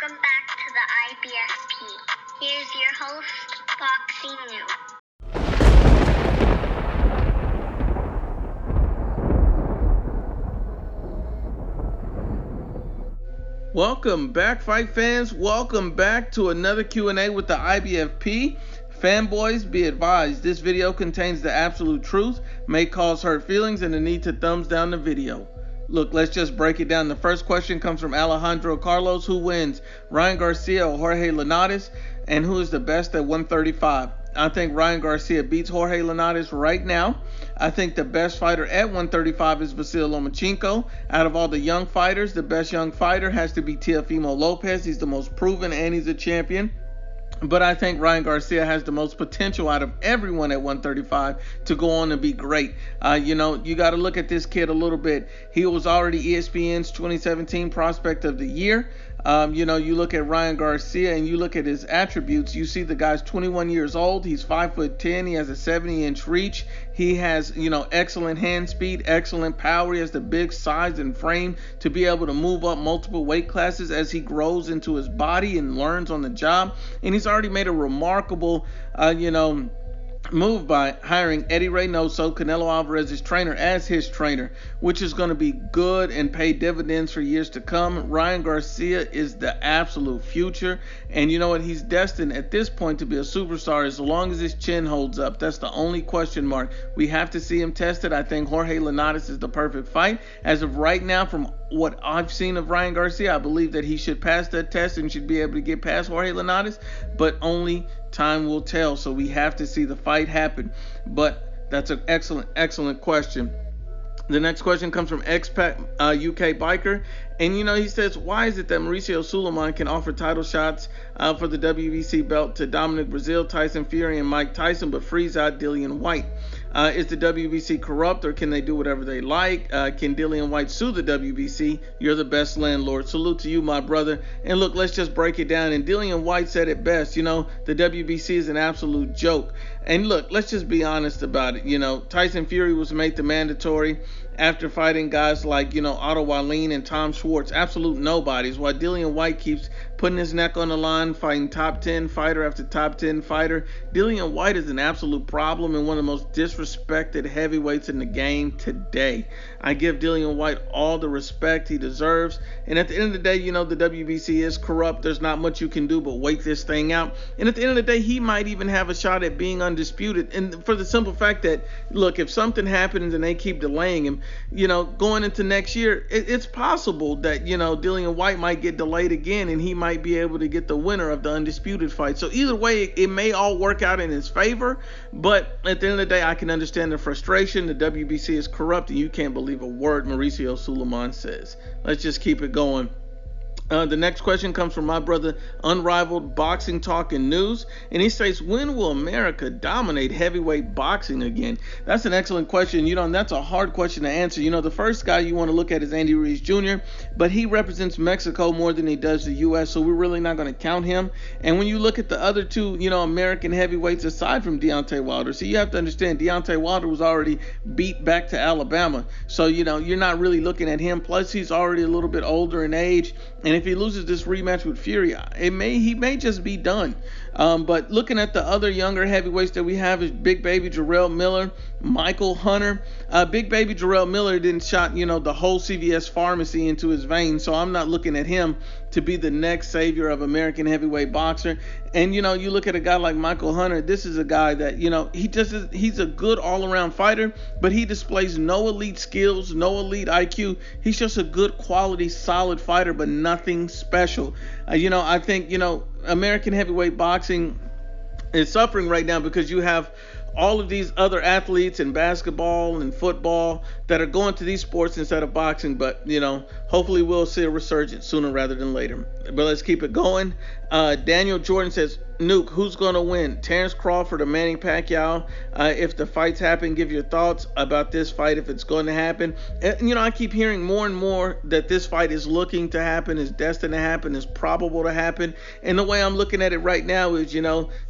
Welcome back to the IBFP. Here's your host, Boxing New. Welcome back, fight fans. Welcome back to another Q&A with the IBFP. Fanboys, be advised, this video contains the absolute truth, may cause hurt feelings, and the need to thumbs down the video. Look, let's just break it down. The first question comes from Alejandro Carlos. Who wins, Ryan Garcia or Jorge Lanata? And who is the best at 135? I think Ryan Garcia beats Jorge Lanata right now. I think the best fighter at 135 is Vasil Lomachenko. Out of all the young fighters, the best young fighter has to be Teofimo Lopez. He's the most proven and he's a champion. But I think Ryan Garcia has the most potential out of everyone at 135 to go on and be great. You got to look at this kid a little bit. He was already ESPN's 2017 Prospect of the Year. You look at Ryan Garcia and you look at his attributes. You see the guy's 21 years old. He's 5'10". He has a 70-inch reach. He has, excellent hand speed, excellent power. He has the big size and frame to be able to move up multiple weight classes as he grows into his body and learns on the job. And he's already made a remarkable, move by hiring Eddie Reynoso, Canelo Alvarez's trainer, as his trainer, which is going to be good and pay dividends for years to come. Ryan Garcia is the absolute future, and you know what? He's destined at this point to be a superstar as long as his chin holds up. That's the only question mark. We have to see him tested. I think Jorge Lanata is the perfect fight. As of right now, from what I've seen of Ryan Garcia, I believe that he should pass that test and should be able to get past Jorge Lanata, but only time will tell. So we have to see the fight happen. But that's an excellent question. The next question comes from expat UK biker, and he says, why is it that Mauricio Sulaiman can offer title shots for the WBC belt to Dominic Breazeale, Tyson Fury, and Mike Tyson, but freeze out Dillian Whyte? Is the WBC corrupt, or can they do whatever they like? Can Dillian Whyte sue the WBC? You're the best landlord. Salute to you, my brother. And look, let's just break it down. And Dillian Whyte said it best. The WBC is an absolute joke. And look, let's just be honest about it. Tyson Fury was made the mandatory after fighting guys like, Otto Wallin and Tom Schwartz, absolute nobodies, while Dillian Whyte keeps putting his neck on the line, fighting top 10 fighter after top 10 fighter. Dillian Whyte is an absolute problem and one of the most disrespected heavyweights in the game today. I give Dillian Whyte all the respect he deserves. And at the end of the day, the WBC is corrupt. There's not much you can do but wait this thing out. And at the end of the day, he might even have a shot at being undisputed. And for the simple fact that, look, if something happens and they keep delaying him, going into next year, it's possible that, Dillian Whyte might get delayed again and he might be able to get the winner of the undisputed fight. So either way, it may all work out in his favor, but at the end of the day, I can understand the frustration. The WBC is corrupt and you can't believe a word Mauricio Sulaiman says. Let's just keep it going. The next question comes from my brother, Unrivaled Boxing Talk and News, and he says, when will America dominate heavyweight boxing again? That's an excellent question, and that's a hard question to answer. The first guy you want to look at is Andy Ruiz Jr., but he represents Mexico more than he does the U.S., so we're really not going to count him. And when you look at the other two, American heavyweights aside from Deontay Wilder, you have to understand Deontay Wilder was already beat back to Alabama, so, you're not really looking at him. Plus, he's already a little bit older in age, and if he loses this rematch with Fury, he may just be done. But looking at the other younger heavyweights that we have is Big Baby Jarrell Miller, Michael Hunter. Big Baby Jarrell Miller didn't shot, the whole CVS pharmacy into his veins, so I'm not looking at him to be the next savior of American heavyweight boxer. And, you look at a guy like Michael Hunter, this is a guy that, he's a good all-around fighter, but he displays no elite skills, no elite IQ. He's just a good quality, solid fighter, but nothing special. I think, American heavyweight boxing is suffering right now because you have all of these other athletes in basketball and football that are going to these sports instead of boxing. But, hopefully we'll see a resurgence sooner rather than later. But let's keep it going. Daniel Jordan says, Nuke, who's going to win? Terrence Crawford or Manny Pacquiao? If the fights happen, give your thoughts about this fight if it's going to happen. And, I keep hearing more and more that this fight is looking to happen, is destined to happen, is probable to happen. And the way I'm looking at it right now is,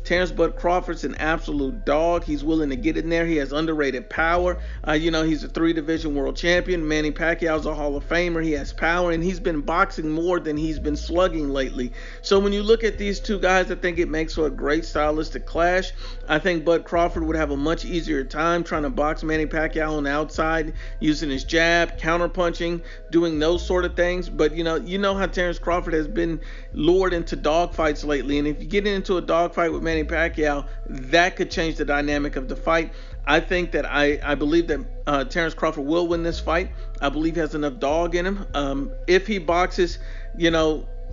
Terrence Bud Crawford's an absolute dog. He's willing to get in there. He has underrated power. He's a 3-division world champion. Manny Pacquiao's a Hall of Famer. He has power, and he's been boxing more than he's been slugging lately. So when you look at these two guys, I think it makes for a great stylistic clash. I think Bud Crawford would have a much easier time trying to box Manny Pacquiao on the outside, using his jab, counterpunching, doing those sort of things. But you know how Terrence Crawford has been lured into dogfights lately, and if you get into a dogfight with Manny Pacquiao, that could change the dynamic of the fight. I think that I believe that Terrence Crawford will win this fight. I believe he has enough dog in him. If he boxes,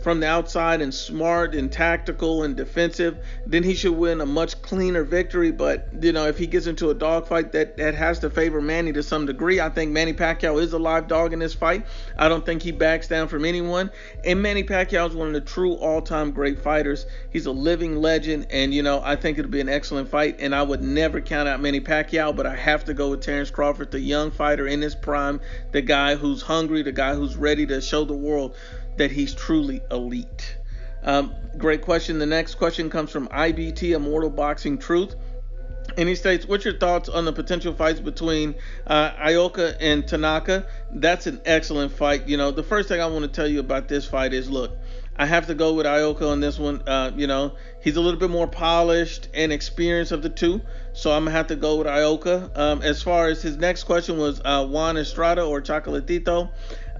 from the outside and smart and tactical and defensive, then he should win a much cleaner victory. But, if he gets into a dogfight, that has to favor Manny to some degree. I think Manny Pacquiao is a live dog in this fight. I don't think he backs down from anyone. And Manny Pacquiao is one of the true all-time great fighters. He's a living legend, and, I think it'll be an excellent fight. And I would never count out Manny Pacquiao, but I have to go with Terrence Crawford, the young fighter in his prime, the guy who's hungry, the guy who's ready to show the world that he's truly elite. Great question. The next question comes from IBT, Immortal Boxing Truth. And he states, what's your thoughts on the potential fights between Ayoka and Tanaka? That's an excellent fight. The first thing I want to tell you about this fight is, look, I have to go with Ayoka on this one. He's a little bit more polished and experienced of the two, so I'm going to have to go with Ayoka. As far as his next question was Juan Estrada or Chocolatito,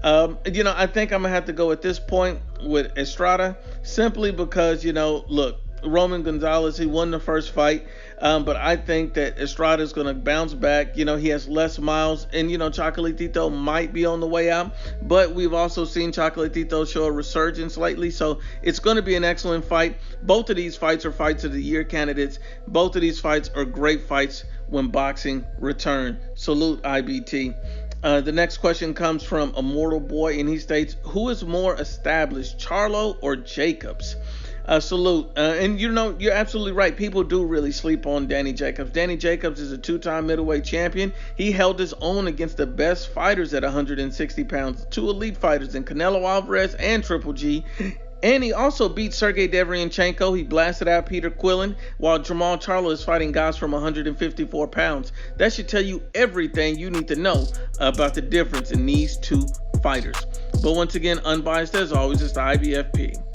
I think I'm going to have to go at this point with Estrada, simply because, look, Roman Gonzalez, he won the first fight, but I think that Estrada is going to bounce back. He has less miles, and, Chocolatito might be on the way out, but we've also seen Chocolatito show a resurgence lately, so it's going to be an excellent fight. Both of these fights are fights of the year candidates. Both of these fights are great fights when boxing return. Salute, IBT. The next question comes from Immortal Boy, and he states, who is more established, Charlo or Jacobs? Salute. And you're absolutely right. People do really sleep on Danny Jacobs. Danny Jacobs is a 2-time middleweight champion. He held his own against the best fighters at 160 pounds, 2 elite fighters in Canelo Alvarez and Triple G. And he also beat Sergey Deverenchenko. He blasted out Peter Quillen, while Jermall Charlo is fighting guys from 154 pounds. That should tell you everything you need to know about the difference in these two fighters. But once again, unbiased as always, it's the IBFP.